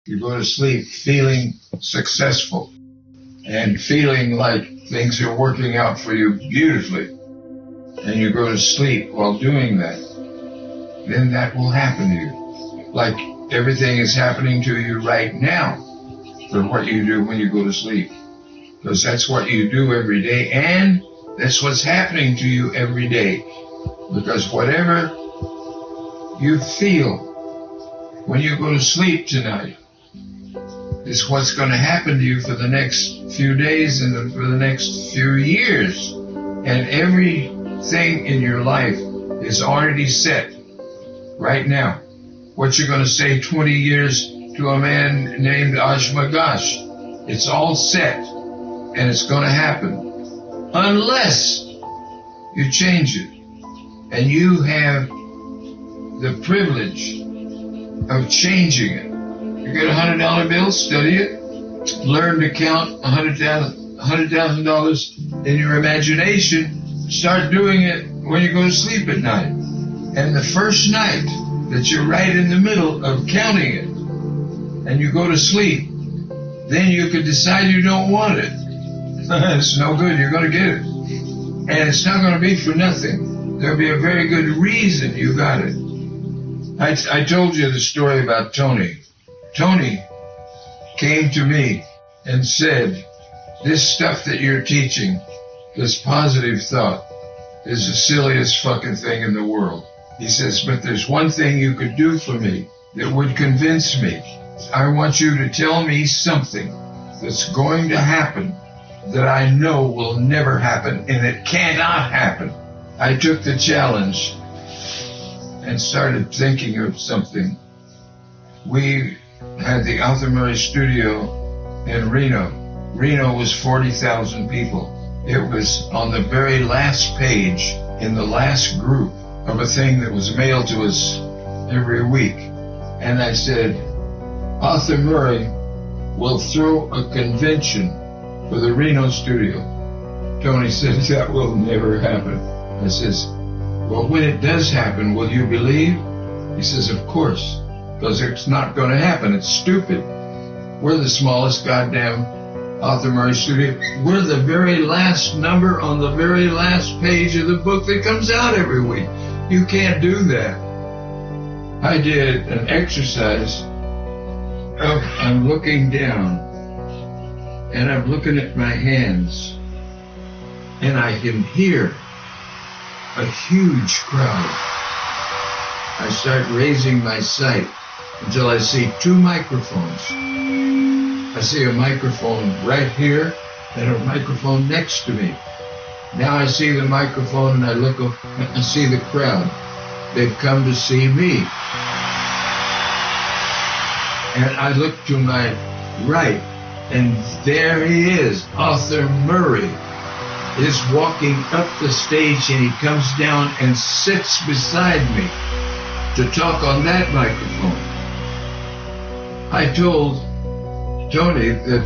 You go to sleep feeling successful and feeling like things are working out for you beautifully, and you go to sleep while doing that, then that will happen to you. Like everything is happening to you right now for what you do when you go to sleep. Because that's what you do every day, and that's what's happening to you every day. Because whatever you feel when you go to sleep tonight is what's going to happen to you for the next few days and for the next few years. And everything in your life is already set right now. What you're going to say 20 years to a man named Ashmagash, it's all set, and it's going to happen unless you change it. And you have the privilege of changing it. You get a $100 bill, study it, learn to count $100,000 in your imagination, start doing it when you go to sleep at night. And the first night that you're right in the middle of counting it and you go to sleep, then you could decide you don't want it. It's no good, you're going to get it. And it's not going to be for nothing. There'll be a very good reason you got it. I told you the story about Tony. Tony came to me and said, this stuff that you're teaching, this positive thought, is the silliest fucking thing in the world. He says, but there's one thing you could do for me that would convince me. I want you to tell me something that's going to happen that I know will never happen, and it cannot happen. I took the challenge and started thinking of something. We had the Arthur Murray studio in Reno. Reno was 40,000 people. It was on the very last page in the last group of a thing that was mailed to us every week. And I said, Arthur Murray will throw a convention for the Reno studio. Tony said, that will never happen. I says, well, when it does happen, will you believe? He says, of course, because it's not going to happen. It's stupid. We're the smallest goddamn Arthur Murray studio. We're the very last number on the very last page of the book that comes out every week. You can't do that. I did an exercise of I'm looking down and I'm looking at my hands and I can hear a huge crowd. I start raising my sight until I see two microphones. I see a microphone right here and a microphone next to me. Now I see the microphone and I look up and I see the crowd. They've come to see me. And I look to my right and there he is, Arthur Murray is walking up the stage and he comes down and sits beside me to talk on that microphone. I told Tony that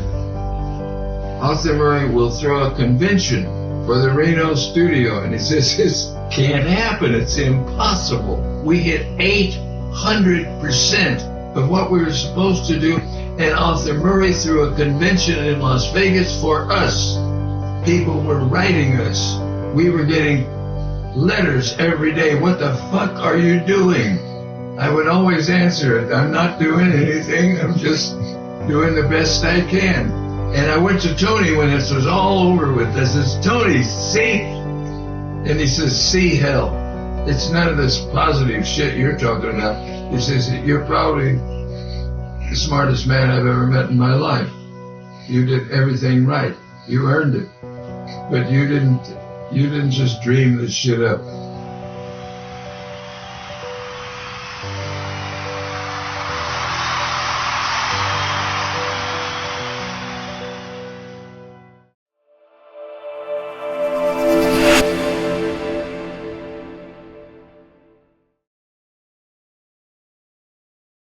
Arthur Murray will throw a convention for the Reno studio, and he says, this can't happen, it's impossible. We hit 800% of what we were supposed to do, and Arthur Murray threw a convention in Las Vegas for us. People were writing us. We were getting letters every day. What the fuck are you doing? I would always answer it. I'm not doing anything. I'm just doing the best I can. And I went to Tony when this was all over with. I says, Tony, see? And he says, see hell. It's none of this positive shit you're talking about. He says, you're probably the smartest man I've ever met in my life. You did everything right. You earned it. But you didn't just dream this shit up.